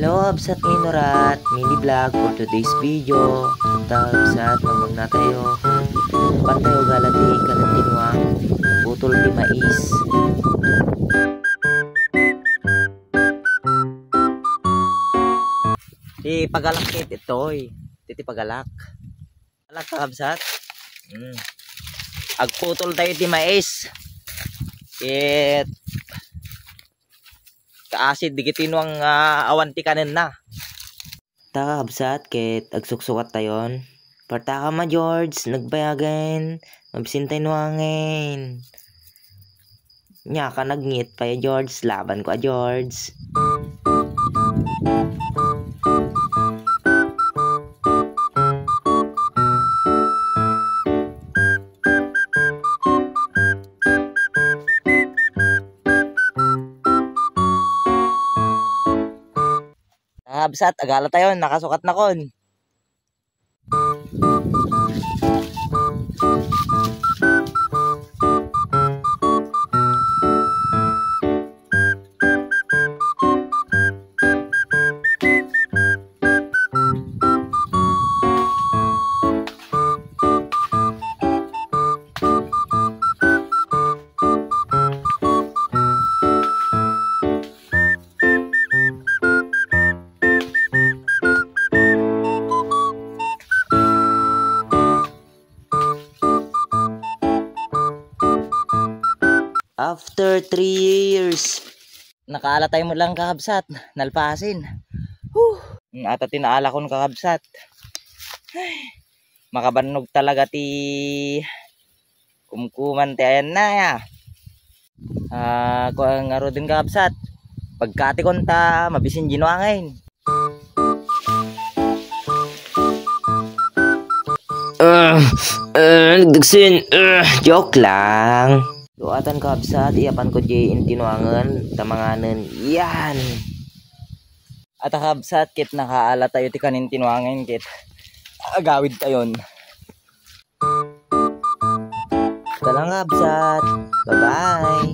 Hello, Absat Minorat, mini vlog for today's video. Punta Absat, mamang na tayo. Pantayo galati, kalantinuang, putol di mais. Di pagalak kit itoy. Titi pagalak. Pagalak ka Absat. Agputol tayo di mais. Kit kaasid digitin ang awanti kanin na. Taka Absat ket agsuksukat tayon. Partaka ma George, nagbayagan, mabisintay nuangin. Nya ka nagngit pa ya George, laban ko a George. Absat, agala tayo, nakasukat na kon. After 3 years, nakaalatay mo lang kakabsat, nalpasin. Ata tinaala ko kakabsat. Makabanog talaga ti kumkuman ti ayan na ya. Kung ngaro din kakabsat, pagkati konta, mabisin ginuangin. Nagdagsin, joke lang. Doatan ka Absat, iyapan ko di intinuangan, tamanganan, yan. At Absat, kit nakaala tayo ti kanin tinuangan, kit agawid tayon. Talang Absat, bye bye.